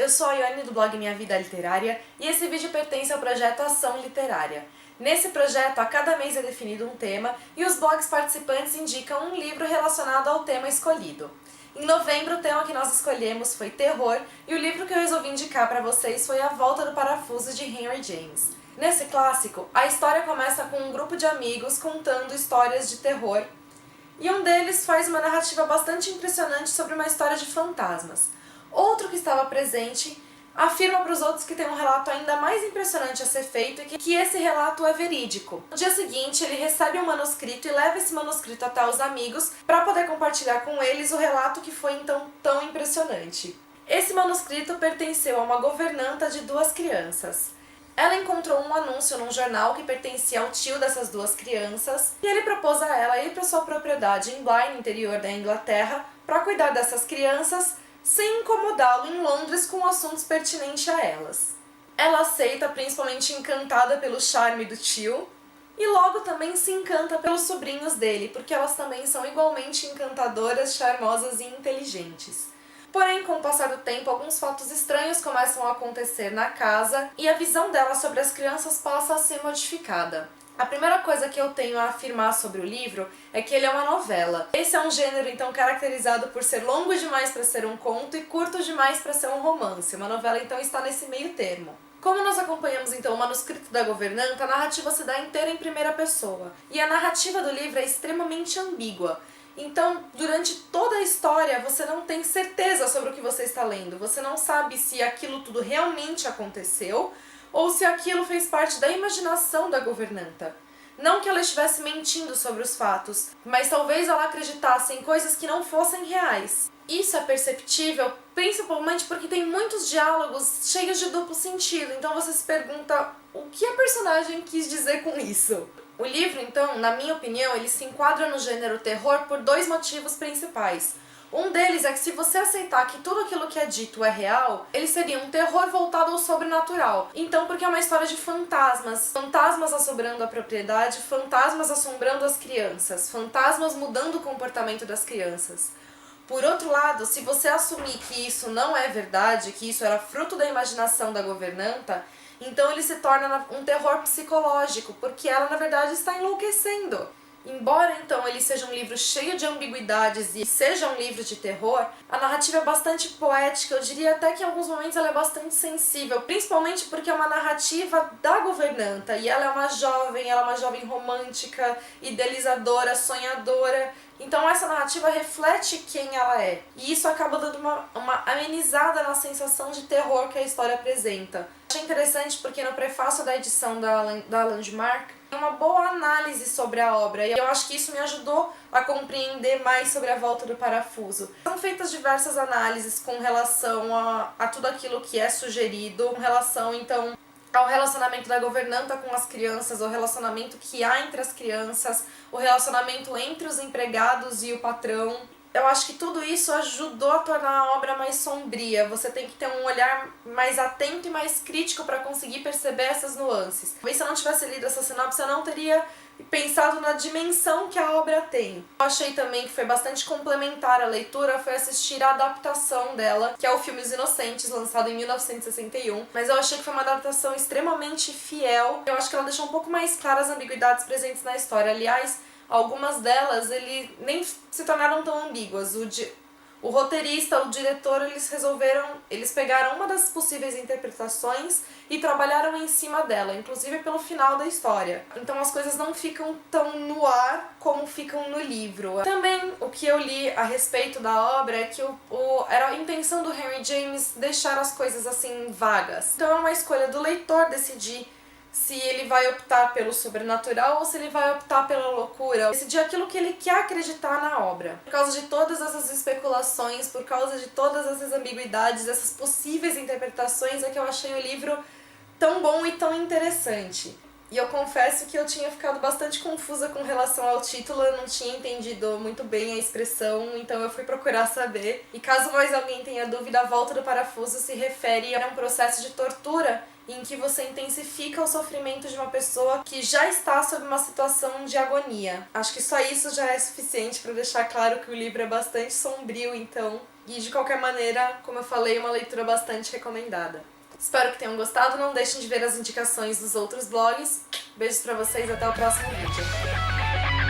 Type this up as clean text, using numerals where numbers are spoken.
eu sou a Iane do blog Minha Vida Literária e esse vídeo pertence ao projeto Ação Literária. Nesse projeto, a cada mês é definido um tema e os blogs participantes indicam um livro relacionado ao tema escolhido. Em novembro, o tema que nós escolhemos foi terror e o livro que eu resolvi indicar para vocês foi A Volta do Parafuso, de Henry James. Nesse clássico, a história começa com um grupo de amigos contando histórias de terror e um deles faz uma narrativa bastante impressionante sobre uma história de fantasmas. Outro que estava presente afirma para os outros que tem um relato ainda mais impressionante a ser feito e que esse relato é verídico. No dia seguinte, ele recebe um manuscrito e leva esse manuscrito até os amigos para poder compartilhar com eles o relato que foi então tão impressionante. Esse manuscrito pertenceu a uma governanta de 2 crianças. Ela encontrou um anúncio num jornal que pertencia ao tio dessas 2 crianças e ele propôs a ela ir para sua propriedade em Bly, no interior da Inglaterra, para cuidar dessas crianças sem incomodá-lo em Londres com assuntos pertinentes a elas. Ela aceita, principalmente encantada pelo charme do tio, e logo também se encanta pelos sobrinhos dele, porque elas também são igualmente encantadoras, charmosas e inteligentes. Porém, com o passar do tempo, alguns fatos estranhos começam a acontecer na casa e a visão dela sobre as crianças passa a ser modificada. A primeira coisa que eu tenho a afirmar sobre o livro é que ele é uma novela. Esse é um gênero, então, caracterizado por ser longo demais para ser um conto e curto demais para ser um romance. Uma novela, então, está nesse meio termo. Como nós acompanhamos, então, o manuscrito da governanta, a narrativa se dá inteira em primeira pessoa. E a narrativa do livro é extremamente ambígua. Então, durante toda a história, você não tem certeza sobre o que você está lendo. Você não sabe se aquilo tudo realmente aconteceu ou se aquilo fez parte da imaginação da governanta. Não que ela estivesse mentindo sobre os fatos, mas talvez ela acreditasse em coisas que não fossem reais. Isso é perceptível principalmente porque tem muitos diálogos cheios de duplo sentido, então você se pergunta o que a personagem quis dizer com isso. O livro, então, na minha opinião, ele se enquadra no gênero terror por 2 motivos principais. Um deles é que se você aceitar que tudo aquilo que é dito é real, ele seria um terror voltado ao sobrenatural. Então, porque é uma história de fantasmas. Fantasmas assombrando a propriedade, fantasmas assombrando as crianças, fantasmas mudando o comportamento das crianças. Por outro lado, se você assumir que isso não é verdade, que isso era fruto da imaginação da governanta, então ele se torna um terror psicológico, porque ela, na verdade, está enlouquecendo. Embora, então, ele seja um livro cheio de ambiguidades e seja um livro de terror, a narrativa é bastante poética, eu diria até que em alguns momentos ela é bastante sensível, principalmente porque é uma narrativa da governanta, e ela é uma jovem romântica, idealizadora, sonhadora. Então essa narrativa reflete quem ela é, e isso acaba dando uma amenizada na sensação de terror que a história apresenta. Achei interessante porque no prefácio da edição da Landmark tem uma boa análise sobre a obra, e eu acho que isso me ajudou a compreender mais sobre A Volta do Parafuso. São feitas diversas análises com relação a tudo aquilo que é sugerido, com relação então ao relacionamento da governanta com as crianças, o relacionamento que há entre as crianças, o relacionamento entre os empregados e o patrão. Eu acho que tudo isso ajudou a tornar a obra mais sombria. Você tem que ter um olhar mais atento e mais crítico para conseguir perceber essas nuances. Talvez se eu não tivesse lido essa sinopse, eu não teria pensado na dimensão que a obra tem. Eu achei também que foi bastante complementar a leitura, foi assistir a adaptação dela, que é o filme Os Inocentes, lançado em 1961, mas eu achei que foi uma adaptação extremamente fiel. Eu acho que ela deixou um pouco mais claras as ambiguidades presentes na história. Aliás, algumas delas nem se tornaram tão ambíguas. O roteirista, o diretor, eles pegaram uma das possíveis interpretações e trabalharam em cima dela, inclusive pelo final da história. Então as coisas não ficam tão no ar como ficam no livro. Também o que eu li a respeito da obra é que era a intenção do Henry James deixar as coisas assim vagas. Então é uma escolha do leitor decidir se ele vai optar pelo sobrenatural ou se ele vai optar pela loucura, decidir aquilo que ele quer acreditar na obra. Por causa de todas essas especulações, por causa de todas essas ambiguidades, essas possíveis interpretações, é que eu achei o livro tão bom e tão interessante. E eu confesso que eu tinha ficado bastante confusa com relação ao título, eu não tinha entendido muito bem a expressão, então eu fui procurar saber. E caso mais alguém tenha dúvida, a volta do parafuso se refere a um processo de tortura em que você intensifica o sofrimento de uma pessoa que já está sob uma situação de agonia. Acho que só isso já é suficiente para deixar claro que o livro é bastante sombrio, então, e de qualquer maneira, como eu falei, uma leitura bastante recomendada. Espero que tenham gostado, não deixem de ver as indicações dos outros blogs. Beijos pra vocês, até o próximo vídeo.